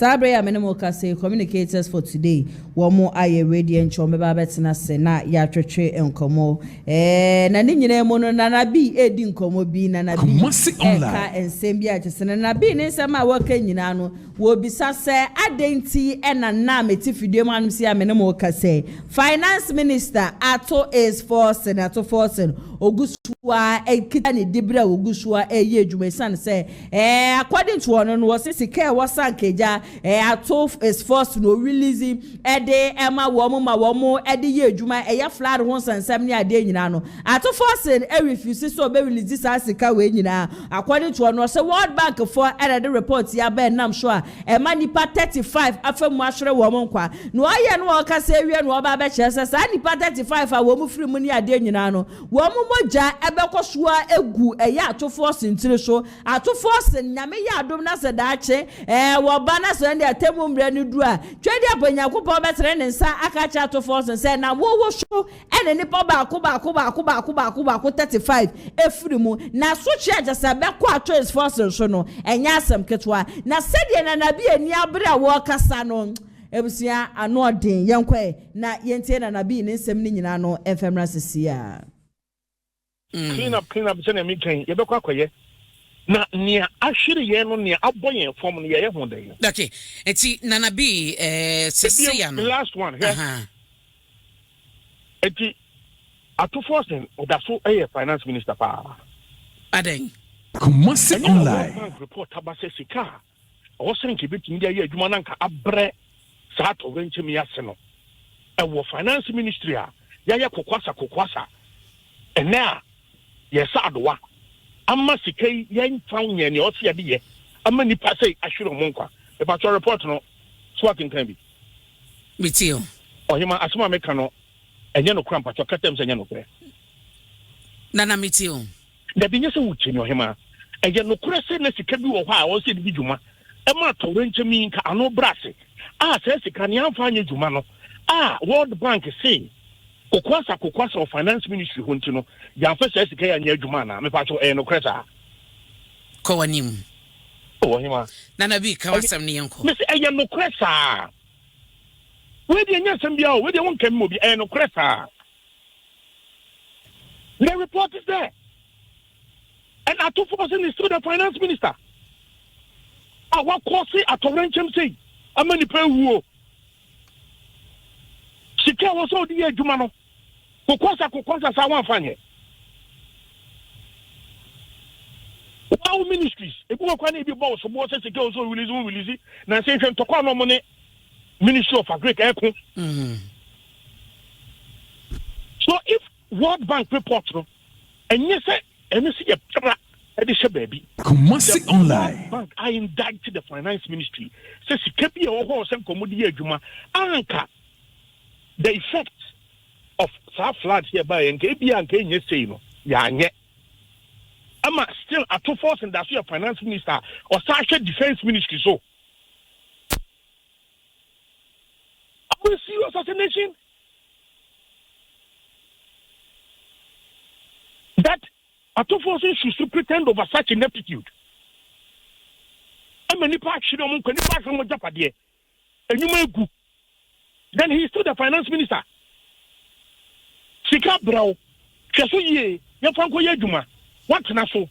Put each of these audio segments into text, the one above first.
Sabre ya menemo kase communicators for today. Womo aye radiant chome ba betina se na ya twetwe enkomo. Na ni nyina mu no Nana B edi nkomo bi Nana B. Ka ensem bi a kyese Nana B ne nsem a waka nyina no wo bisa se adenti na metifidie manum si a menemo kase. Finance Minister Ato is Forson Ogusua ekita ni dibra Ogusua eye adwumesan se according to one no was sika was sankeja Ato is Forson no release ede ema wo ede ye adwuma eya flood ho sansam ni ade nyina no Ato Forson refuse so be release sa sika we nyina according to one say World Bank for the report ya be nam sure ema nipa 35 afemu ahwere wo mo nkwa no aye no o kasa ewie no oba be kyerese sa nipa 35 a wo mu free mu ni ade nyina no wo mu moja ebekosoa egu eya Ato Forson ntire so Ato Forson nyame ya adom na se daache wo ba na so ndi atemu mbre ni du a twedi apanyakopo betere ne nsa aka cha Ato Forson se na wo so ene nipa ba ko 35 efiri mu na so chi ajasa be ko Ato is Forson so no enya asem ketwa na sede na na bi ani abre a wo kasa no ebusia ano den yenkwe na yentie na nabi ne nsem ni nyina no efemra sesia clean up say na me kan ye be kwa koye na nia ahwere ye no nia aboyen form no ye ho den okay eti na nabi sesia no last one eti Ato Forson odaso finance minister pa aden Kumasi online report abase sika o senke betimi dia ye adwuma nanka abre Sato wenchemi yase no ewo finance ministry a ya kokwasa ena ye sadowa amma sikai yan fanye ne o se de ye amma nipa sei ahwere mo nkwa e ba report no so akin kan bi mitio ohima asoma meka no enye no krampa to katem se enye no kre nana mitio da bi nyese wuche ni ohima enye no kre se na sika bi wo hɔ a o se bi dwuma e ma to wenchemi nka ano brase say sika ni amfanye dwuma no World Bank say kokwasa of finance ministry honti no ya fa say sika ya nya dwuma na me pa cho no kreta ko wanim hima na nabi ka wasam ne yanko me say no kreta we dey nya sam bia o we dey won kam mo bi no kreta the report is there and Ato Forson is still the finance minister what course atorenchem say amani pe wuo sika wo so di adwuma no kokwasa sa wan fanye wow ministries ebu kwa na ebi boss bo se sika wo so release na say hwe ntokwa no mo ne Ministry of Agriculture so if World Bank report no enye se ene se ye pra e de she baby Kumasi online bank I indicted the finance ministry says sika bi e wo ho se nkomodi adwuma anka the effect of flood here by nke bia nke enye sei no ya anye ama still Ato Forson that your finance minister or social defense ministry so are we serious as a nation that Ato Forson should pretend over such ineptitude many parts should not can pass on Japade and you may go then he is still the finance minister sika brow cheso ye ya fanko ye dwuma what na so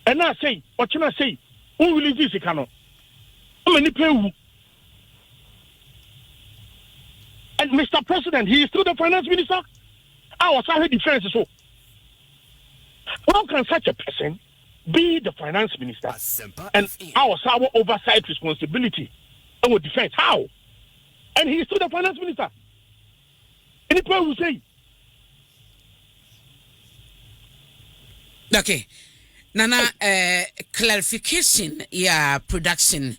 and I say what can I say who will this sika no many pay and Mr. President he is still the finance minister our side defense so how can such a person be the finance minister and our oversight responsibility our defense how and he is still the finance minister any people who say okay nana clarification production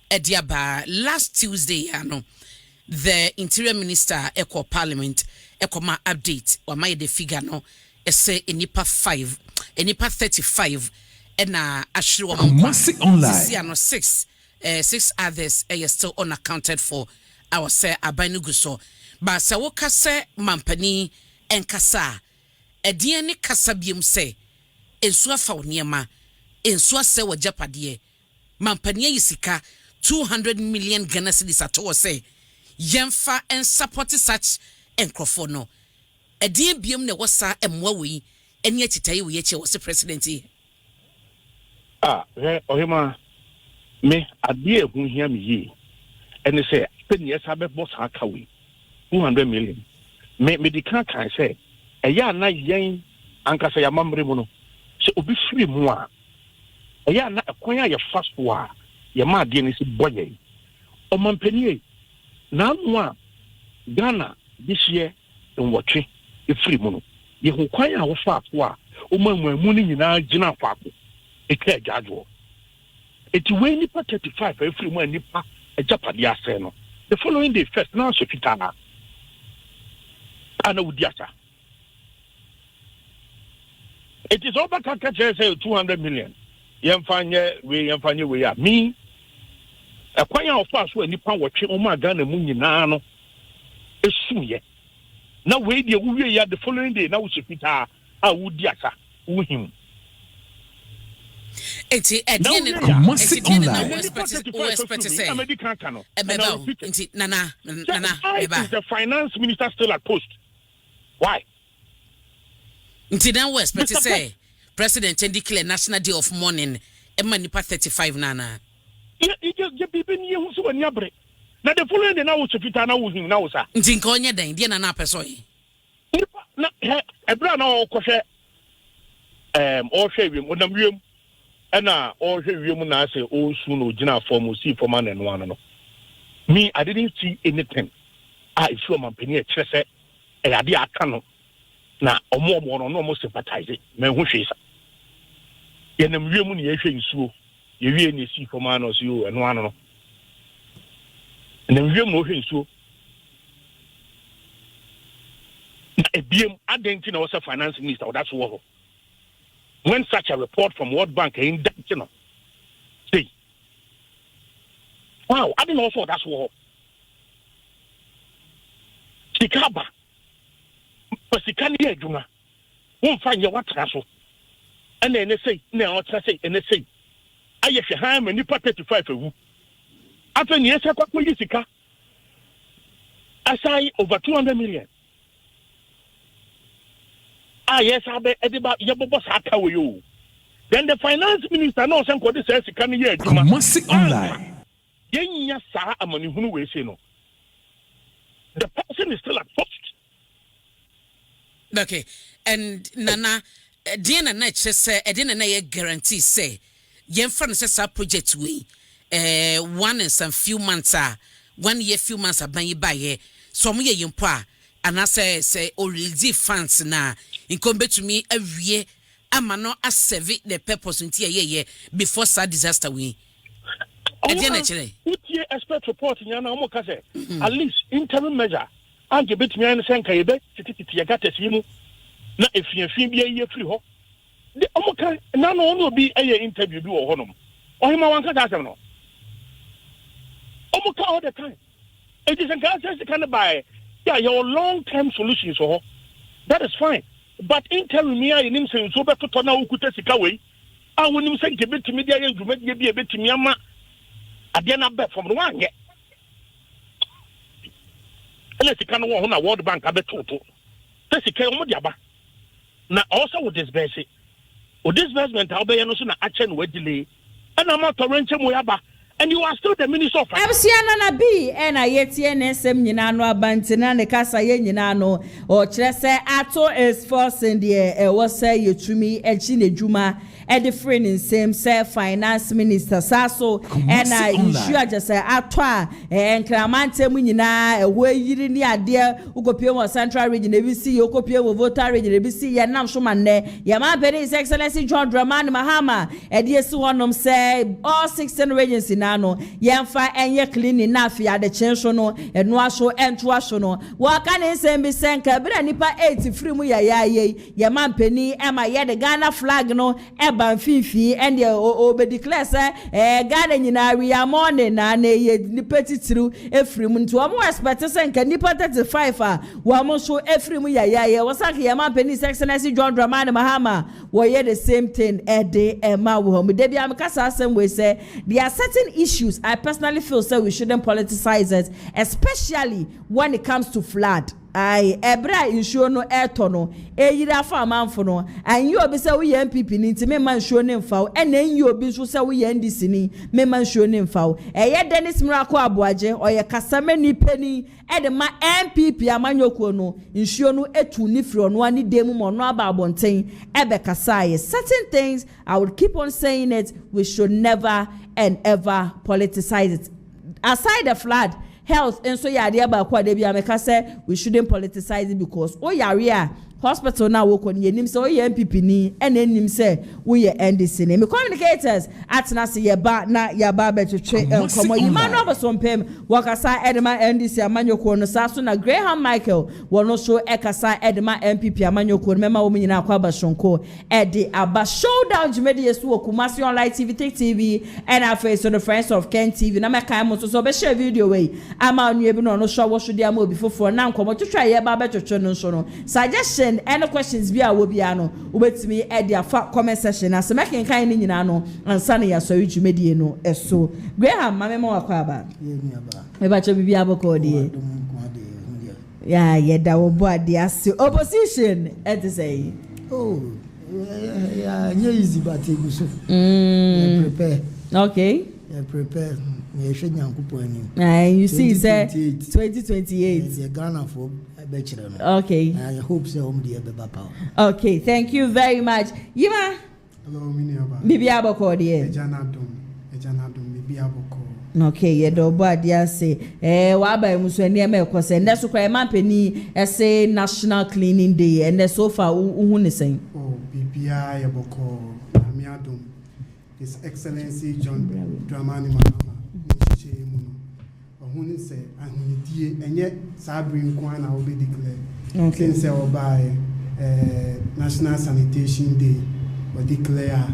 ediaba last Tuesday the interior minister eco parliament eco ma update or my the figure no say enipa 35 and ashri Kumasi online 6 others are still unaccounted for our say abanuguso but sa woka se mampani enkasa ediene kasa biem se ensu afa oniema ensu ase wo japade mampani yisika 200 million Ghana cedis at all say yemfa and support such encrofo no a dear bium ne wasa emwawi and yet tell you yet was the president. Ohima me a dear who hear me ye and they say 10 years I bet boss hakawi 200 million me the can say a ya na yen anka say mamre mono so obi free mu a ya na akwanya ya fast wa ya ma de ni si boye o mampanie na nwa Ghana this year in watwe e free mu no ye ho kwanya wo fa a o mamu ni nyina gina faako e ka jajo eti we nipa 35 e free mu nipa e japade ase no the following day first na so fitana ana udiasa. It is over say 200 million. Yemfanye we ya me. A kwanya of us when nipa watching Oma Ghana mu nyina no esuye. Na we dey we ya the following day na wo sefita a wudiasa wo him. Eti edien na the finance minister still at post. Why? Nti we expect to say president declare national day of mourning emma nipa 35 nana. You just people ni hu so ani abre. Na the following day na wo sefita na wo him na wo sa. Nti nka onye dan die na na peso yi. Nipa na ebra na o kohwe o hwe wiem onam wiem ena o hwe wiem na say o su no gina form see form na no ano no. Me I didn't see anything. If you man penny e kire say e ade aka no na omo no sympathize me hu hwe sa ye nam wiem ne ye hwe nsuo ye wie ne si foma no so yo eno ano no nam wiem no hwe nsuo na ebiem identity na was a finance minister that's what when such a report from World Bank in that you know say wow I didn't know so that's what Sikaba Pasikani Juma won't find your what castle. And then they say, no, and they say, I have a ham and you put 35 for you. After years, I got Politica. I say over 200 million. Yes, I bet everybody, your boss, how are you? Then the finance minister knows some what says, can you hear online? Yes, sir, I'm on who we say no. The person is still at post. Okay, and Nana, Diana Night say, I didn't know guarantee say, young Francis project we, 1 and some few months 1 year, few months by ye, some year you pa, and I say, already funds na, in combat to me every year, I'm not as serve the purpose in ye before sad disaster we. Utie expert report in Yana Omokase, at least interim measure. I give it me and Sanka Ebe, Titi got a simu. Now, if you feel be a year free ho, the Omoka, none will be a interview do or honum. Or him, I want to ask him no. Omoka all the time. It is a gas kind of buy. Yeah, your long term solutions, so that is fine. But interim me, I didn't say so better to now could take away. I wouldn't say give it to me, you make be a bit to me. I didn't bet from the one yet. Unless you can't want a World Bank, I bet total. That's a Kayomodiaba. Now, also with this basic. With this investment, I'll be no sooner action with delay. And I'm not torrenting Moyaba. And you are still the minister of Finance. I'm B and I yet NSM Yinano Bantina, the Casa Yenano, or Chese Ato is Forson, the was say you to me, and Chine Juma. And the friend in same say finance minister Sasso and I sure just say atwa and Clamante Munina away you in the idea Ukopio Central Region ABC Ukopio voter region ABC Yanam Shumane Yama His Excellency John Dramani Mahama and yes one say all 16 regions in Ano Yamfa and ye clean enough ya the chensono and washo and twashono Wakane Sembi Senka but nipa 80 free mu ya Yaman Penny Emma ya the Ghana flag no ban fifi and the obe declare say Ghana nyina we are morning na ye ni petitru efrim nti o mo expect say nka nipa 35 wo mo so efrim ya was like ya man His Excellency John Dramani Mahama wo ye the same thing ede ma wo me de bia me kasa asem we say there are certain issues, I personally feel we shouldn't politicize it, especially when it comes to flood. I ebra insure no airto no yira fa amanfo no and you obi say we MPP ni nti me man show ne mfa and then you obi so say we NDC ni me man show ne mfa eye Dennis Miracle Aboaje oye kasame ni peni e de ma MPP amanyoko no insure no etu ni fri ono ani dem mo no aba abonten e be kasa certain things I would keep on saying it, we should never and ever politicize it. Aside the flood, health and so ya dia ba kwa de bia meka say we shouldn't politicize it because yare hospital now work on yenim say MPP ni and enim say we NDC ni me communicators atna say ye ba na ya ba betwe komo yima no bosompem wakasa edema NDC amanyoko no sa so na Graham Michael wono so ekasa edema MPP amanyoko mema wo nyina akwa bashonko ede aba showdown jumedi yesu Kumasi online TV and our face on the Friends of Ken TV na meka mo so be share video we ama nu ebi no show wo so dia ma obi foforo na nkomo twetwa ye ba betwe no so no suggestion any questions bi a wo bia no ubetimi e dia fa comment section as make kan ni nyina no ansa na ya so jumedie no eso Graham mame mo akwa aba me ba cho bibia boko die ya ye da wo bo ade ase opposition e to say yeah easy but you so prepare okay prepare you see say 2028 the Ghana for okay I hope so power. Okay, thank you very much. Yima hello miniaba bibi aboko de ejanadom bibi aboko okay ye do bo ade say wa ba mu so ene me kwose nde so kwa mampani say national cleaning day and so far hu ne sen bibia ye boko amiadom His Excellency John Dramani Mahama chiche mu no ohun say ahunidie enye sabrin kwa na obi declare okay say obai National Sanitation Day we declare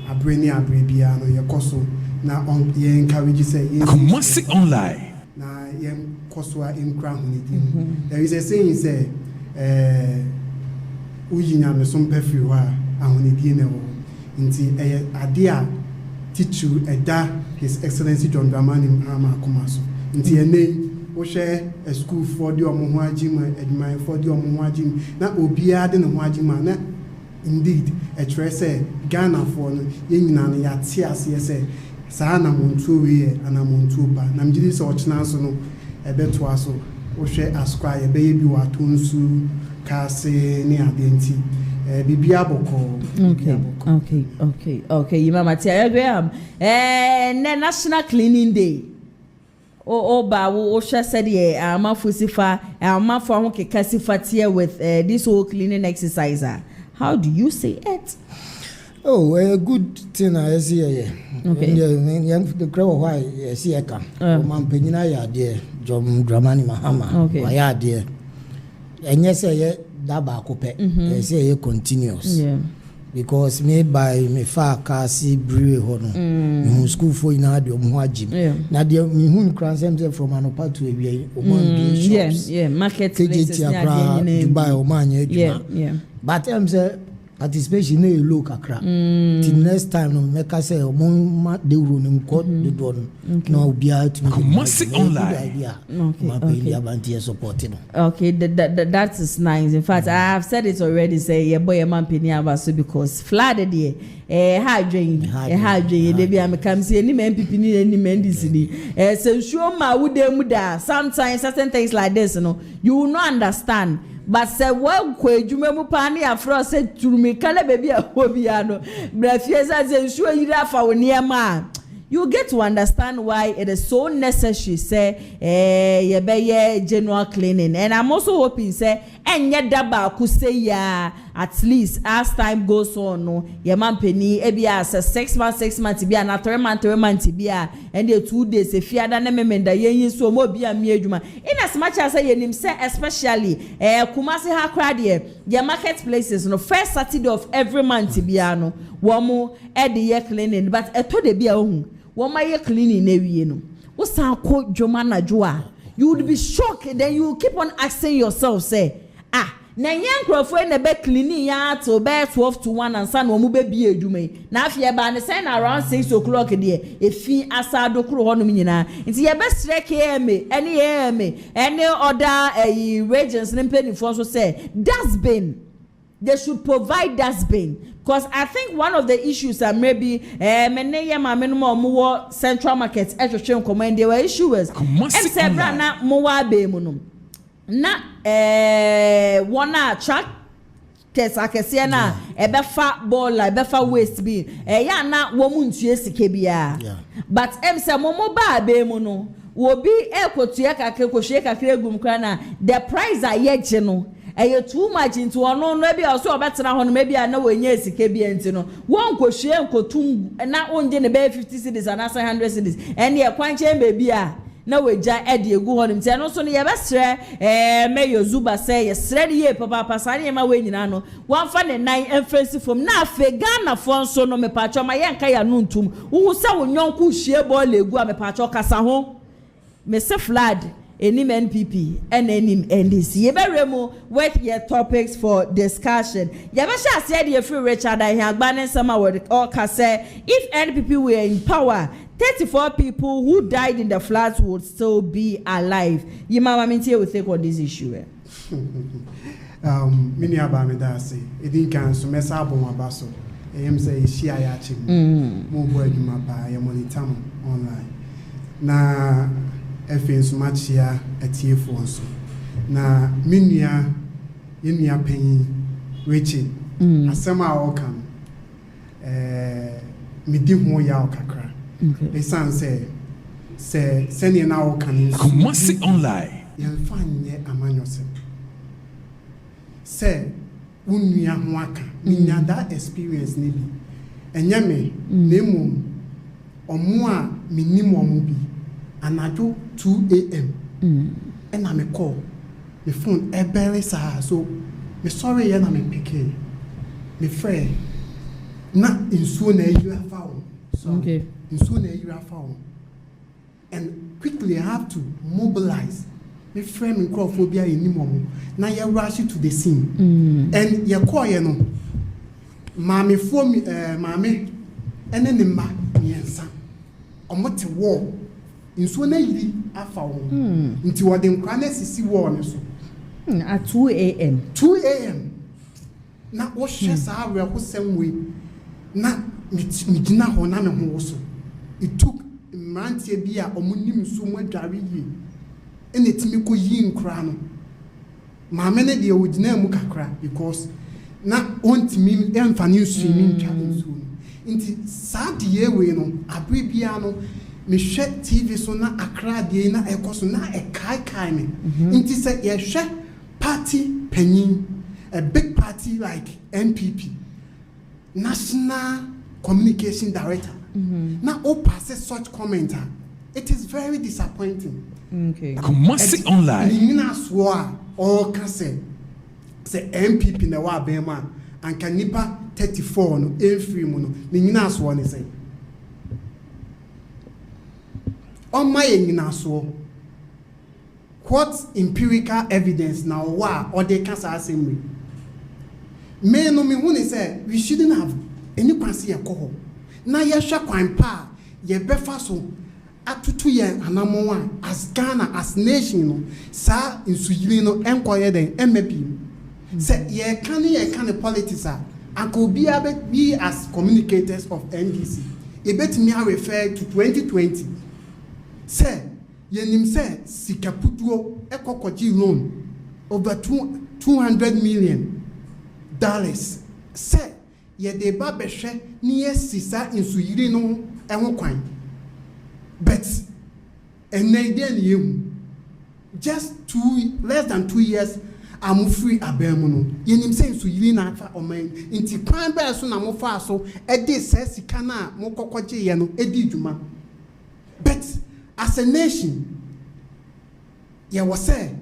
abreni abrebia no yekoso na on ye encourage say Kumasi online na ye koso a enkra ahunidie there is a saying say uyinya me so mpafiri ho a ahunidie na wo nti ade a teacher eda His Excellency John Dramani Mahama Kumaso nti ene wo hwe a school for the omo ho agima edman for the omo ho agim na obia de ne ho agima na indeed a trese Ghana for no ye nyina no ya tie ase se saa na montuo we ana montuo ba na mjidi se ochina so no ebeto aso wo hwe askwa ye be bi wa tonsu kase ne adenti bibia boko okay you mama tia Graham National Cleaning Day ba wo hwe said ye amafusifa amafo ho kekasifa tie with this whole cleaning exercise. How do you say it? A good thing I see here. Okay. The crowd why see eka. Man penyina ya de John Dramani Mahama. Okay. Ya de. Enye say that ba ko pe. Say continuous. Yeah. Because me by me fa kasi brewe ho no. Me school for ina de omo agim. Na de me hu kransem from anopa to ewie omo shops. Yeah, market places near Dubai omo anya adwuma. Yeah. But I'm say participation no low kakra. Till next time no make say omo de ro no ko de do no obi a to Kumasi online idea. Okay. Abanti support no. Okay, that is nice. In fact, I have said it already. Say your boy man penny abaso because flooded there. Hard drain. They be am come see any MPP ni any NDC ni. So show ma wo dem da. Sometimes certain things like this, you will not understand. But say well kwejume mu pa ni afro say turumi kale baby a hobia no. Brefiesa say show yira fa wo niema. You get to understand why it is so necessary say ye general cleaning. And I'm also hoping say enye daba ku say ya at least as time goes on no ye man penny ebi as 6 months bi na 3 months bi and the 2 days if ya da na memenda yen so mo bi am adwuma in as much as say yenim say especially Kumasi ha crowd ye marketplaces no first Saturday of every month bi no wo mo e de ye cleaning but eto de bi a ohun wo ma ye cleaning na wie no wo san ko dwoma na dwo a you would be shocked then you keep on asking yourself say na nkrofo na be cleaning ya to be 12 to 1 and san wo mu be bi edwuma na afie ba ne say na around 6 o'clock de efi asado kro ho no nyina nti ye be strike any other regions ne penifo so say dustbin they should provide dustbin because I think one of the issues are maybe meneye ma menmo mo central market ehwehwe command there were issues say na mo wa be mu no na one track akese na ebefa ball ebefa waste bi ya na wo mu ntue sike bia but say mo ba be mu no wo bi ekotue kakre kohwe kakre gum kra na the price aye no too much into ono no bia so obetena ho no maybe na wenye sike bia nti no won kohwe nkotum na onje ne be 50 cedis and 100 cedis and ye kwanche baby a na weja ede egu ho nim te no so ne ye besre meyo zuba say ye sre de ye papa pasare ye ma we nyina no wan fa ne nan emfensi fom na afega na fonso no me pacho ma ye nka ya no ntum wo se wo nyonko hie ball egu a me pacho kasa ho me se flood enim NPP and enim NDC ye beremo with your topics for discussion ye be sha say de free Richard Ahiagba sama word all ka say if NPP were in power 34 people who died in the floods would still be alive. You mama mintie will take on this issue. Mini abame da say e din kan so mesa abon abaso. Em say share ya chi. Mo bo adwuma pa ye monitor online. Na efe so machia etiefo nso. Na minua yenua panyin Richard asema a o kan midi ho ya o kakra. The son say sending now can Kumasi online. You'll find ye amanyose. Say, unya waka, minya that experience maybe. And yame, nemo, or more minimum be, and I do 2 a.m. And I'm a call. The phone a barely so me sorry, and I'm a picky. Me friend, not in sooner you have found. Okay. And quickly I have to mobilize my friend in crowdphobia in Nimomo. Now you rush to the scene. And you call you know, Mammy for me, Mammy, and then the man, me and son. On what war in Swanay, I found into what them cranes see war at 2 a.m. 2 a.m. Now, what shares are the same way. Now, Midina Honana also. It took Mantia Bia or Munim Sumo Dari and it's Miko Yin Crano. Mamma dear would never mukakra because not want me and Fanny swimming soon. Into sad year, we know, a piano, me shed TV so na akra diena e koso na e kai me. Into say, ye shed party penny, a big party like NPP, National Communication Director. Now, all passes such commenter. It is very disappointing. Okay. Kumasi online. Nina swore or can say MPP na wa bema and can nipa 34 no free mono. Nina swore ne say. On my nina swore. What empirical evidence now wa or they can say same way. Me no me who say we shouldn't have any pansi alcohol. Na yesha kwan pa ye befa so atutu ye anamwa as Ghana as nation no sa insuyiri no enkoye den emmebi say ye can politics and could be as communicators of NDC e betimi refer to 2020 say ye nim say sikaputuo ekokoji loan over $200 million say ye de ba behwe ni sisa insuyiri no enho kwan but enede ni just less than 2 years I'm free abemu no ye nim say insuyiri na afa oman nti kwan ba so na mo fa so e de se sika na mo kokoje ye no e di dwuma but as a nation ye was say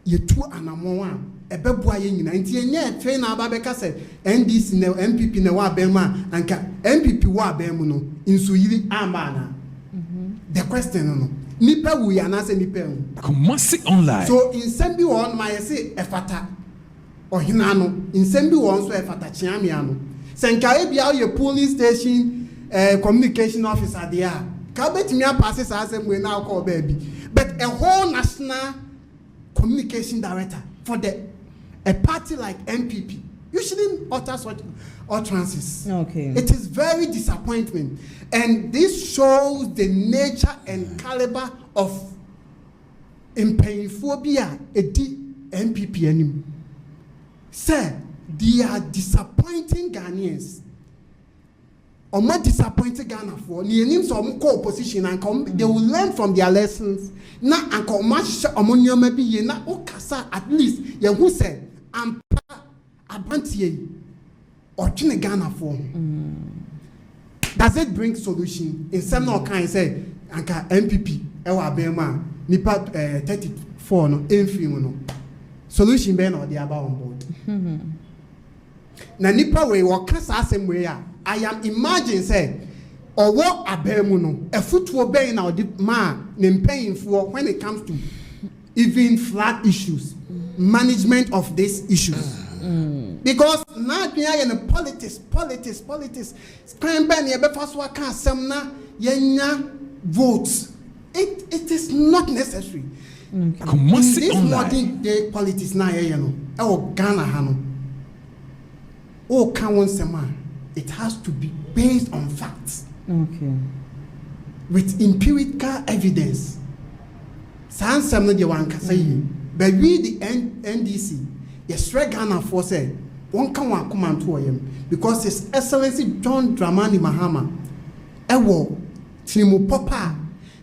ye tu anamon a ebebua ye nyina nti enye fe na aba beka se NDC na MPP na wa bema anka MPP wa bemu no insuyiri amba na the question no nipa wu ya na se nipa wu Kumasi online. so in sembi won my say efata ɔhena no nsɛm bi wɔn nso ɛfata kyeamea no sɛ nkae bia ɔyɛ police station communication officer deɛ a ka betumi apase saa asɛm wei na akɔ baabi but a whole national communication director for a party like MPP you shouldn't utter such utterances. Okay. It is very disappointing and this shows the nature and caliber of mpanyinfoɔ edi MPP anim. Sir, they are disappointing Ghanaians. Omo disappointed Ghana for ni enim so omo call opposition and they will learn from their lessons. Na anko omo hye omo nyoma bi ye na okasa at least ye hu say ampa abantie otwene Ghana for. Does it bring solution? In some no kind say anka MPP e wa abema nipa 34 no enfim no. Solution be na odi aba on board. Na nipa we wakasa asem we a I am imagine say owo abemu no efutuo ben na odi ma ne mpanyinfo when it comes to even flat issues management of these issues because now we are in politics crime ben e be faso aka asem na yenya votes it is not necessary. This modern day politics now you know e Ghana ha no o kan won sema it has to be based on facts. Okay. With empirical evidence. Sans some no de wan kasa yi. But we the NDC, yes, Ghana for say one can wan come and to him because His Excellency John Dramani Mahama ewo Timo Papa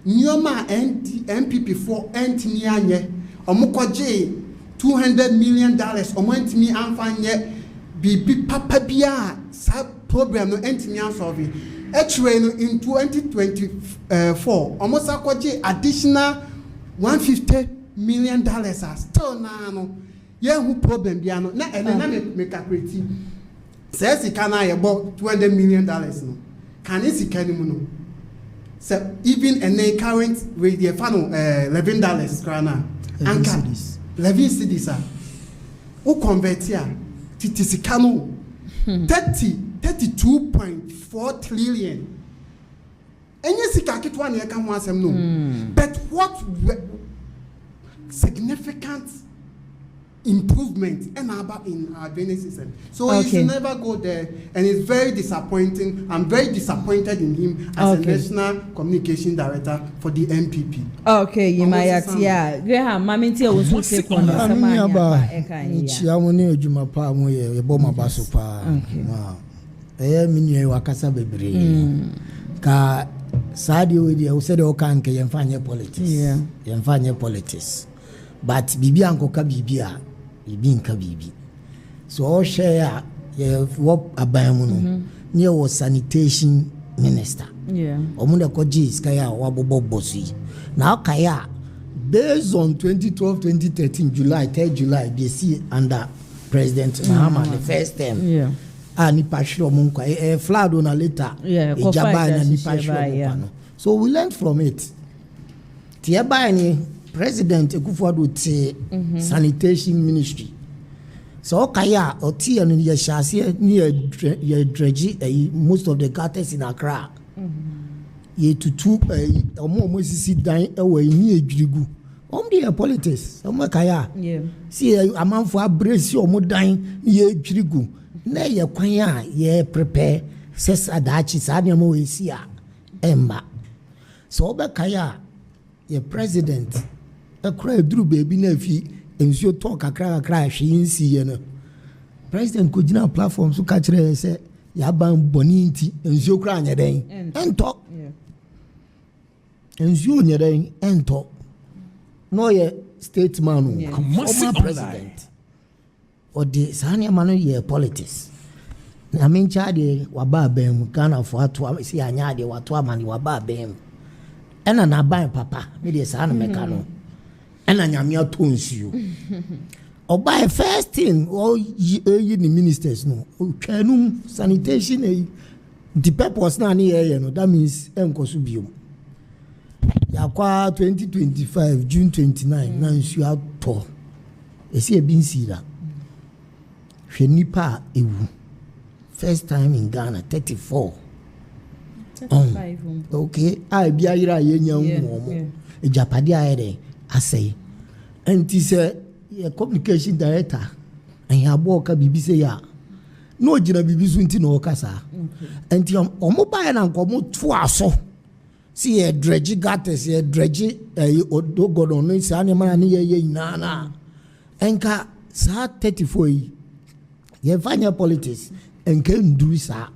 Nyoma MPP for Antony anye omukwaje $200 million omantimi amfanye bibi papa bia sa problem no entimi ansolve actually no in 2024 almost akwaje additional $150 million still na no ye hu problem bia no na ene na me calculate say sika na ye bo $200 million no can sika ni mu no so even a current with the funnel $11 krana anka 11 cedis a o convert here sika no 32.4 trillion. Any sika kitwa na yeka ho asem no. But what significant improvement in our drainage system. So you should never go there, and it's very disappointing. I'm very disappointed in him as a national communication director for the MPP. Okay, Yimayatia. Graham, mami ntia wo so take on sama ba nchia mo ne adwuma pa mo ye bo mabaso pa. Minye wakasa bebre. Ka saadi we dia usede o kan ke yemfanye politics. Yemfanye politics. But bibi ankoka bibia bibi nka bibi so share ye wo abamu no ne wo sanitation minister omude ko jis kaya wa bobobosi na kaya based on 2012-2013 July 3rd July they see under President Mahama the first term ni pashiro munko flood on a later ejaba na ni pashiro no so we learned from it tiaba ni President Ekufuado te sanitation ministry. So kaya oti anu ye shase ni ye dredge most of the gutters in Accra. Ye tutu omo sisi dan e wa ni edwirigu. Dey politics. Omo kaya. See amanfo abresi omo dan ye edwirigu. Na ye kwan a ye prepare ses adachi sa na mo we si a emba. So obe kaya ye president a cry drew baby nefi and so talk a cry she in see President could not platform so catch her say Yaban Boniti and so crying a day and talk and so near day and talk no ye statesman former president or the Sanya Manu ye politics. I mean Chadi Wababem Ghana for to see Anyadi Watuamani Wababem and an abai papa maybe a son mecano. And I am your tones you. Or by first thing, all ye ministers no. Canum sanitation, the purpose na near, that means Encosubium. Yakwa 2025, June 29, Nancy out tour. You see a bin see that. hwɛ nipa ewu first time in Ghana 34 okay I be ayira yenya nwo ejapade ayere asay enti say your communication director and ya boka bibi say ya no gina bibi so nti no kasa enti omo ba na nkomo to aso see a dredge gates a dredge odogodo no say anema na ye nyina enka sa 34 yi ye fanya politics enka nduru sa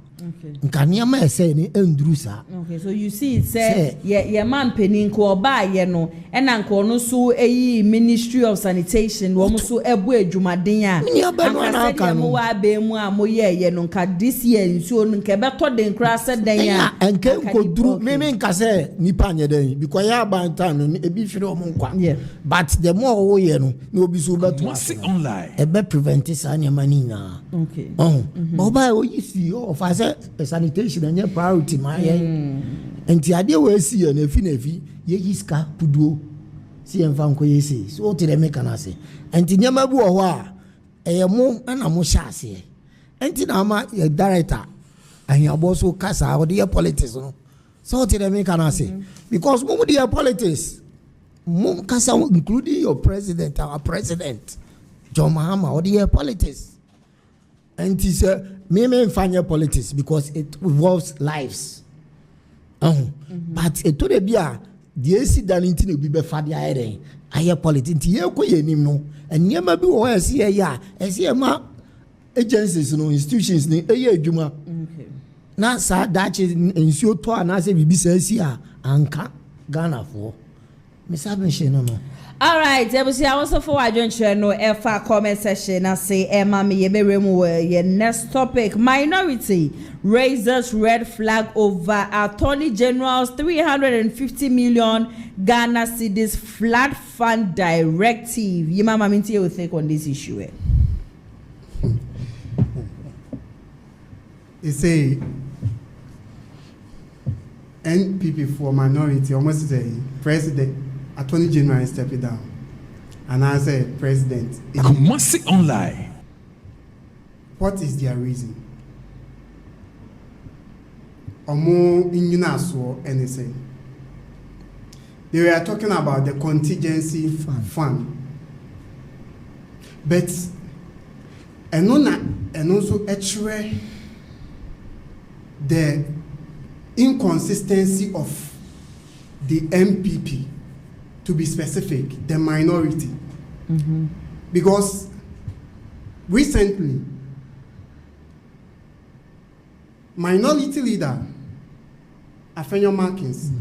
nkaniama ese ni enduru sa. Okay, so you see it say ye man penin ko oba ye no ena nko no so eyi Ministry of Sanitation wo so ebu adwumaden a anka mo wa be mu a mo ye no nka this year nso no nka beto den kra se den a enka nko duru me nka se nipa anye den because ya ban time no ebi fire o mo nkwa but the more wo ye no na obi so beto online e be prevent sa anyama ni na. Okay. But oba o yi si of as sanitation and your priority my and the idea we see an efi ye yiska puduo see en fan ko yesi so to them can say and nyama bu ho a mo na mo hyase and na ma your director and your boss so kasa or the politics no so to them can say because mo the politics mo kasa including your president our president John Mahama or the politics and he said me find politics because it involves lives. But it told bia the AC Darlington will be fadi aire. Aye politics. Ye ko ye nim no. And ye ma bi wo see ya. See ma agencies no institutions ni eye adwuma. Okay. Na sa dachi ensio to ana se bibi sa si a anka Ghana for. Me sabe she no. All right, I also for I don't share no FA comment section. I say, Emma, me your next topic. Minority raises red flag over Attorney General's 350 million Ghana cedis flood fund directive. You mama minti you think on this issue? They say NPP for minority almost say president. Attorney General step it down, and I say, President, Kumasi online. What is their reason? Omo inyunaso anything. They were talking about the contingency fund, but and also actually the inconsistency of the MPP. To be specific, the minority. Because recently, minority leader Afenyo Markins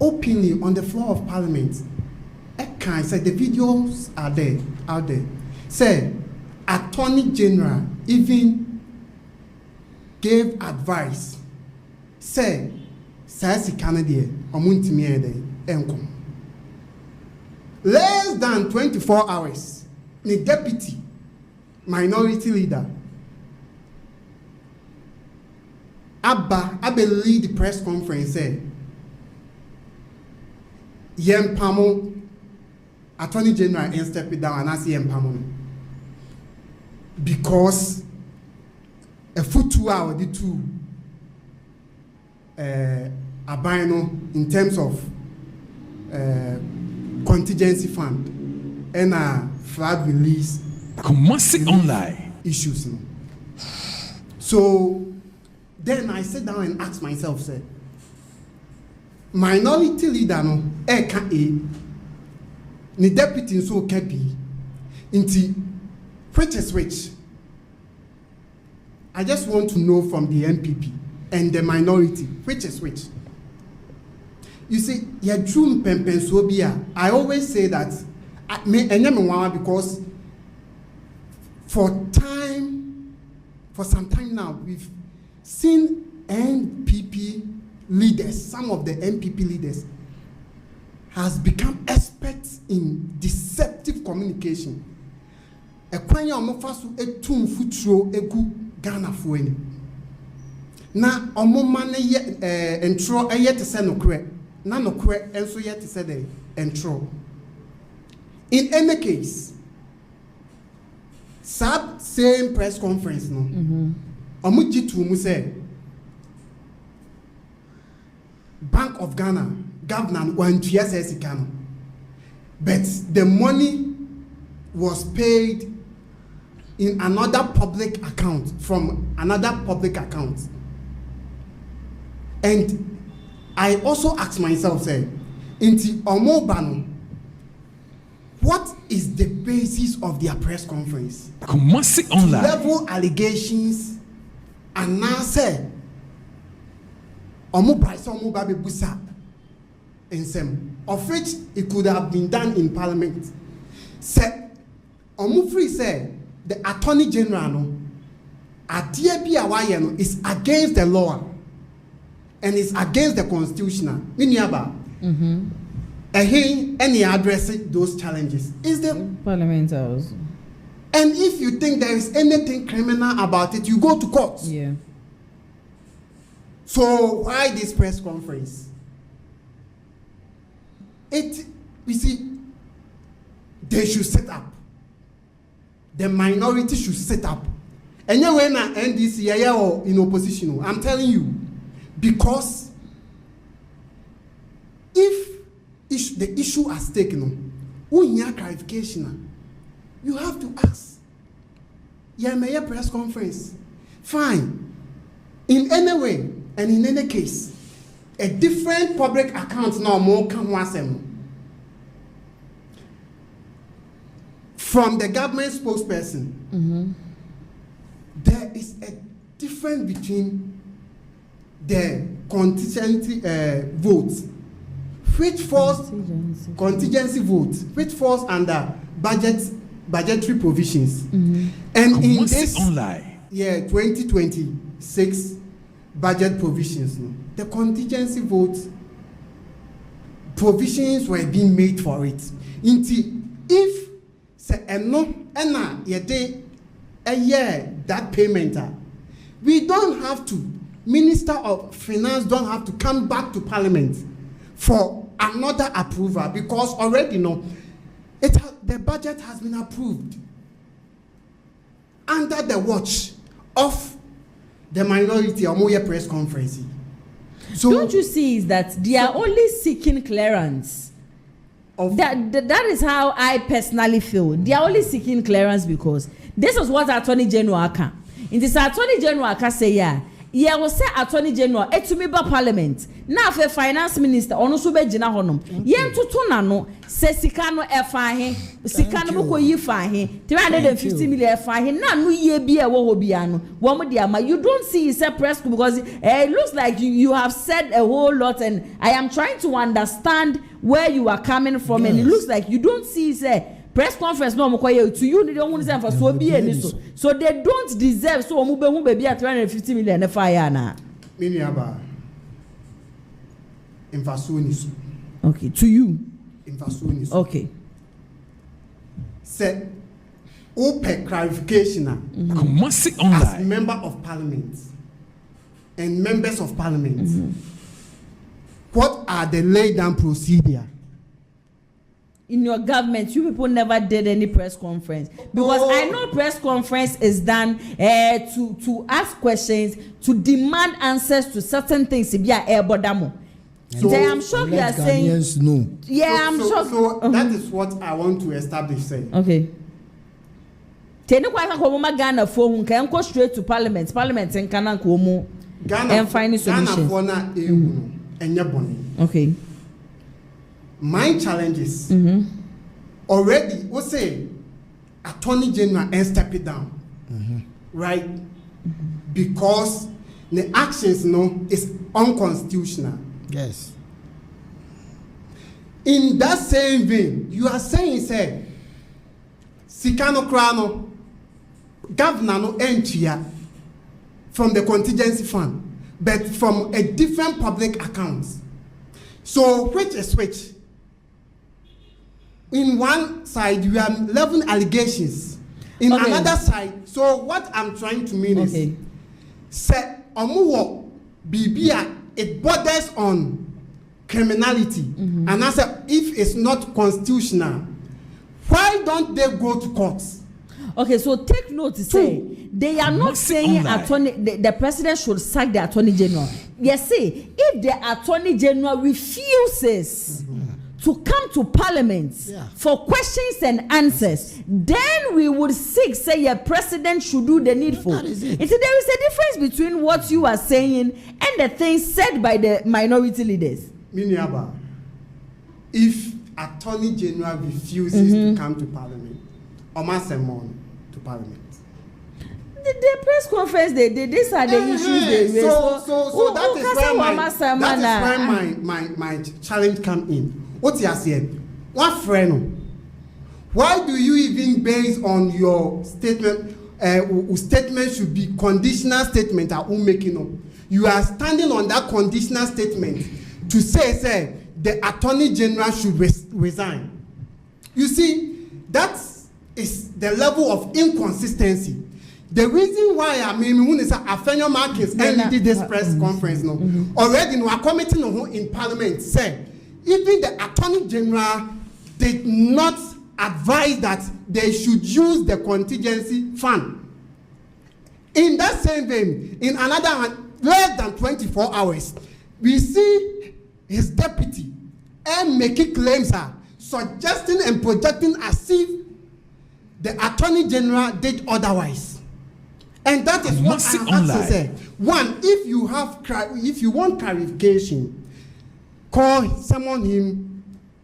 openly on the floor of Parliament, said the videos are there, out there. Said Attorney General even gave advice. Said, "Sasi Canadian, omuntimi enkom." Less than 24 hours, the deputy minority leader Abba lead the press conference said, Yem Pamo, Attorney General, and step it down and I see Yem Pamo. Because a foot 2 hour, the two abino in terms of contingency fund and flood release Kumasi online issues. So then I sat down and asked myself, say, minority leader no eka ni deputy so kebi inti which is which. I just want to know from the MPP and the minority which is which. You see, Yadrum Pempensobia, I always say that because for some time now, we've seen NPP leaders, some of the NPP leaders, has become experts in deceptive communication. Ekwanya omofaso etum futuro egu Ghana fueni. Na omoma ne entro eyete se nokre. Na nokre enso yete se de entro. In any case, same press conference no. Omu jitu mu say Bank of Ghana governor one GSS Ghana, but the money was paid in another public account from another public account. And I also asked myself, say, inti omobano, what is the basis of their press conference? Kumasi Online. Level allegations and now say omobabe busa in some of which it could have been done in parliament. Say omufri say the attorney general no adie bi awaye no is against the law and is against the constitution. Miniaba. Any addressing those challenges is the Parliament House. And if you think there is anything criminal about it, you go to court. Yeah. So why this press conference? You see, they should set up. The minority should set up. And you when NDC or in opposition, I'm telling you, because if the issue has taken, clarification, you have to ask. Yeah, press conference. Fine. In any way and in any case, a different public account now more can from the government spokesperson. There is a difference between the contingency votes, which falls contingency votes, which falls under budgetary provisions, and in this Online. 2026 budget provisions, the contingency votes provisions were being made for it. If a year that payment, we don't have to. Minister of Finance don't have to come back to Parliament for another approval because already the budget has been approved under the watch of the minority or more press conference. So don't you see is that they are only seeking clearance? That is how I personally feel. They are only seeking clearance because this is what Attorney General can. In this Attorney General can say yeah was say Attorney General etumi ba Parliament na fe Finance Minister ono so be gina honom yen toto na no se sika no e fa he sika no ko yi fa he 350 million fa he na no ye bi e wo ho bia no wo mo dia ma you don't see is a press because it looks like you have said a whole lot and I am trying to understand where you are coming from. Yes. And it looks like you don't see say press conference no mo koye to you they don't want to say for so be any so they don't deserve so mo be hu baby at 350 million na fire na miniaba infasunis. Okay, to you infasunis. Okay, say open clarification Kumasi as Online. member of parliament and members of parliament. What are the laid down procedure? In your government, you people never did any press conference because I know press conference is done to ask questions, to demand answers to certain things. So I'm sure you are saying no. Yeah, I'm sure. So that is what I want to establish. Say okay. Teni kwa kwa Ghana phone can go straight to Parliament. Parliament in Ghana ko and find solutions. Okay. My challenges already we say Attorney General and step it down, right? Because the actions is unconstitutional. Yes. In that same vein, you are saying say Sikano Krano governor no entry from the contingency fund, but from a different public account. So which is which? In one side, you have 11 allegations. In another side, so what I'm trying to mean is, say, omuwo bibia, it borders on criminality. And I said, if it's not constitutional, why don't they go to courts? Okay, so take note to say they are not saying the president should sack the attorney general. Yes, see, if the attorney general refuses to come to parliament for questions and answers, then we would seek, say, a president should do the needful. There is a difference between what you are saying and the things said by the minority leaders. Miniaba, if attorney general refuses to come to parliament, Omasemon to parliament. The press conference they did, these are the issues they raise. So that is where my challenge come in. What you are saying? What friend? Why do you even base on your statement? Statement should be conditional statement are making up. You are standing on that conditional statement to say the attorney general should resign. You see, that is the level of inconsistency. The reason why when it's Afenyo Markins and did this press conference already we are committing in parliament say even the attorney general did not advise that they should use the contingency fund. In that same vein, in another less than 24 hours, we see his deputy and making claims suggesting and projecting as if the attorney general did otherwise. And that is what I have to say. One, if you want clarification, summon him.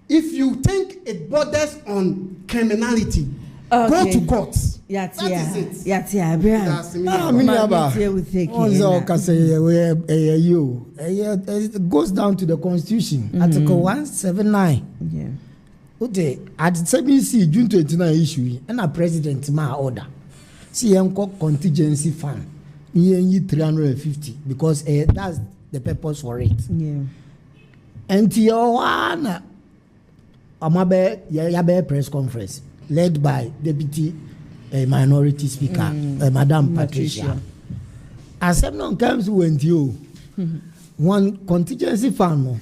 If you think it borders on criminality, go to court. That is it. It goes down to the Constitution, Article 179. Okay, at CBC June 29 issue, and a president ma order. See, contingency fund, 350 because that's the purpose for it. And Tijuana, Amabe press conference led by Deputy Minority Speaker, Madam Patricia. As someone comes with you, one contingency fund,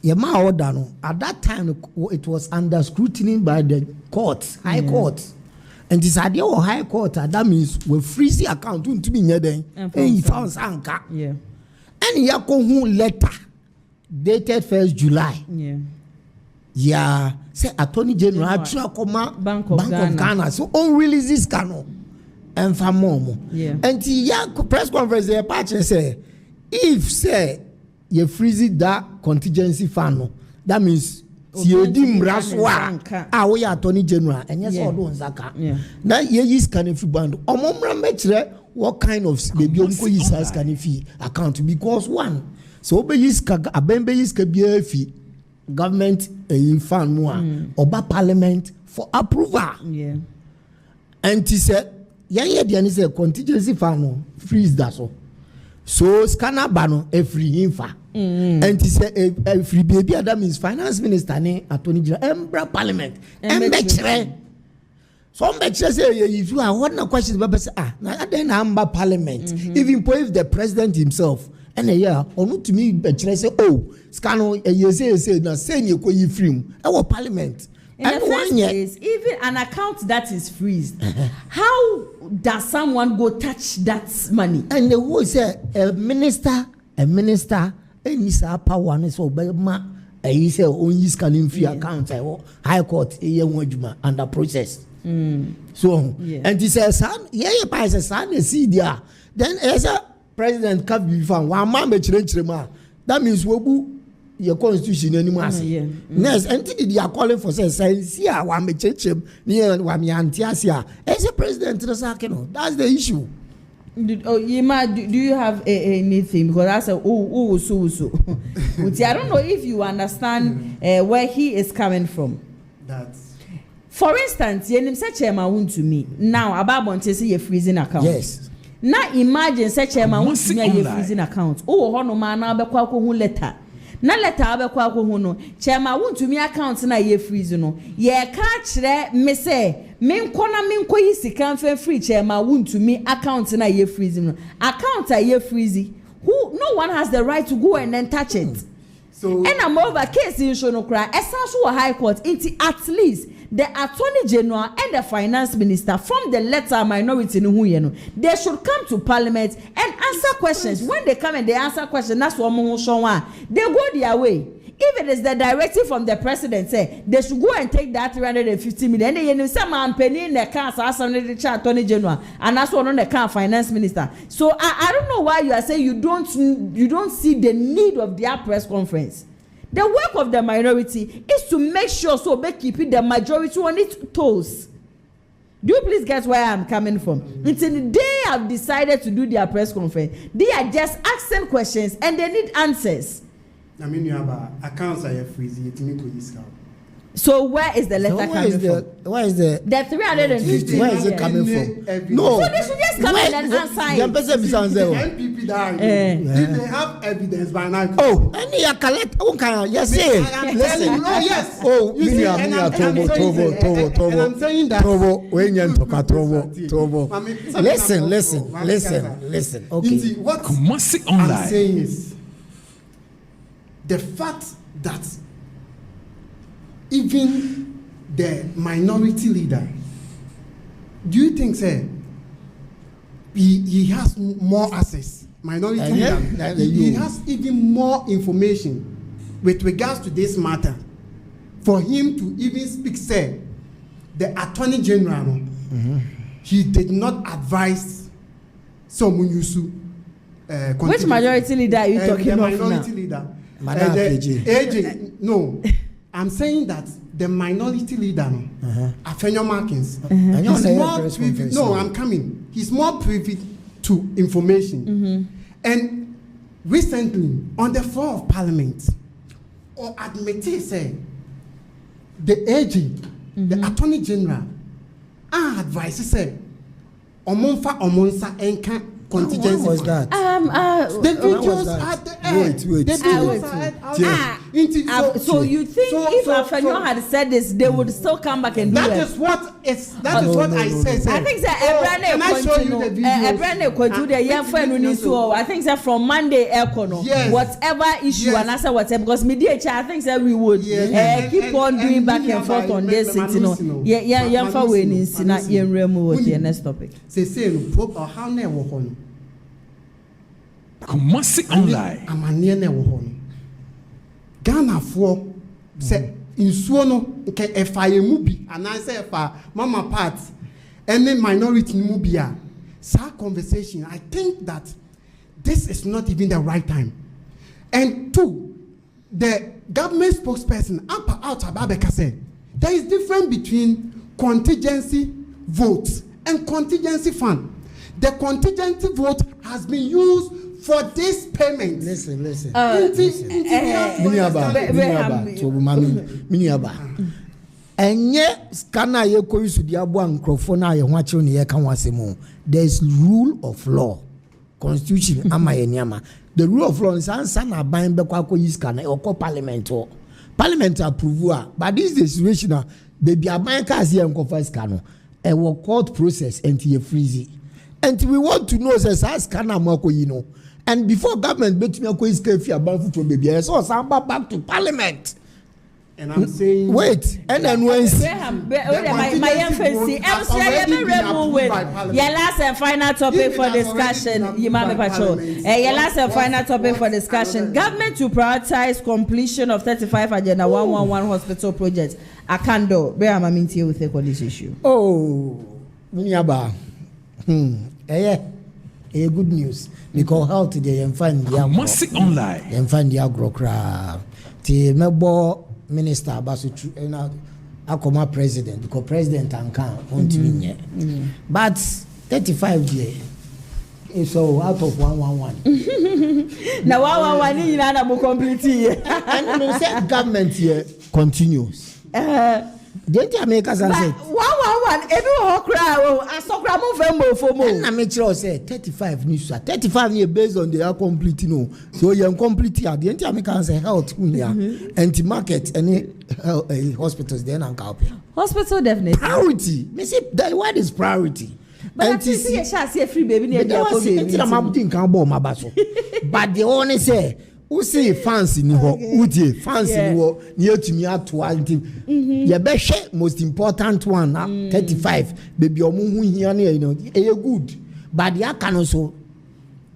Yama order, at that time it was under scrutiny by the courts, High Court. And this idea of High Court, that means we freeze the account to be near them, and he found Sanka. And Yakohu letter dated 1st July. Say Attorney General Bank of Ghana. So on release this cano and for more. And the press conference there patch say if say you freeze that contingency fund, that means Siedim Raswa, we Attorney General, and yes, all those Zaka. Now, ye is can if you band. Omomra metre, what kind of baby uncle is as can if he account because one. So be is Abembe is Kabi government in fan one oba parliament for approval. And he said, Yan is a contingency fund freeze that so scanner bano every infa. And he said, a free baby, that means finance minister, attorney general, Embra parliament, and some say, if you are one question, now then Amba parliament, even if the president himself, and a year, or not to me, but say, oh, Scano, you say, now saying you could free our parliament. In the first place, even an account that is freezed, how does someone go touch that money? And the word say, a minister, and is a power and so Belma, he said, only scanning free accounts, High Court, under process. So, and he says, son, son, see there. Then, as a president can't be found, one man be changed, that means Wobu, your constitution anymore. Yes, and they are calling for say, yeah, one be changed near Wamiantiasia. As a president, that's the issue. Do you have anything? Because I said, so. I don't know if you understand where he is coming from. For instance, you say chairman won to me. Now, about want say a freezing account. Yes. Now imagine say chairman won to me a freezing account. Oh, no man, now be kwa ko letter. Na letter abekwa ko no chairman won to me account na ye freeze no ye ka kire me say menko yi sika mfa free chairman won to me account na ye freeze no account a ye freeze who no one has the right to go and then touch it. and I'm over case in Shonokra, essential high court, into at least the attorney general and the finance minister from the letter minority in Huyeno, they should come to parliament and answer questions. When they come and they answer questions, that's what they go their way. If it is the directive from the president, say they should go and take that 350 million. And then some man penny in the car, attorney general, and that's one on the car finance minister. So I don't know why you are saying you don't see the need of their press conference. The work of the minority is to make sure so they keep the majority on its toes. Do you please guess where I'm coming from? Until they have decided to do their press conference, they are just asking questions and they need answers. I mean, you have accounts are freezing. So where is the letter coming from? Where is the 350? Where is it coming from? No. So they should just come in and answer it. MPP that if they have evidence by now. Oh, and you collect. Okay, yes, listen. Yes. Oh, you see, and I'm saying that. Listen. Okay. What I'm saying is the fact that even the minority leader, do you think, sir, he has more access? Minority leader, he has even more information with regards to this matter for him to even speak, sir. The attorney general, he did not advise someone Yusu. Which majority leader are you talking about now? The minority leader. AJ, no. I'm saying that the minority leader, Afenyo Markins, he's more privy. No, I'm coming. He's more privy to information. And recently, on the floor of Parliament, or admitted, say, the AG, the Attorney General, advises, say, Omonfa Omonsa Enka contingency. What was that? The videos at the end. Wait. So you think if Afenyo had said this, they would still come back and do it? That is what I said. I think that I think that from Monday, whatever issue and answer whatever, because media, I think that we would keep on doing back and forth on this. Next topic. How never Kumasi online. Amania ne wo hono. Ghana for say insuo no nke efa ye mu bi ananse efa mama part any minority mu bi a sa conversation. I think that this is not even the right time. And two, the government spokesperson out Ababeka said there is difference between contingency votes and contingency fund. The contingency vote has been used for this payment. Listen. Miniaba. Enye skana ye ko yusu di abo ankrofo na ye ho akire ne ye kan wasemu. There is rule of law. Constitution ama. The rule of law is answer na ban be kwa ko yiska na okọ parliament o. Parliament approve but this is the situation they be aban ka se enkofa iska no. E wo court process enti ye freeze. And we want to know says scanner mako you and before government bet me ko iska fi aban from baby so samba back to parliament. And I'm saying wait and then when my emphasis your last and final topic for discussion your last and final topic for discussion government to prioritize completion of 35 agenda 111 hospital projects akando where am I mean to with on this issue Miniaba good news because how today you find the Kumasi online you find the agrokra ti mebo minister abasutu na akoma president because president ankan ontimi but 35 there so out of 111 now 111 ni na mo complete and no say government here continues didn't America say 111 ebi ho kra o asokra mo femo fomo na me kire say 35 ni so 35 ni based on the complete no so you complete here didn't America say health here anti market any hospitals there na help hospital definitely priority me say that what is priority but I see you shall see free baby near there baby but the only say who say fancy ni ho utie fancy ni ho ni etumi ato anti ye be hwe most important one na 35 baby omo hu hia na you know good but ya can so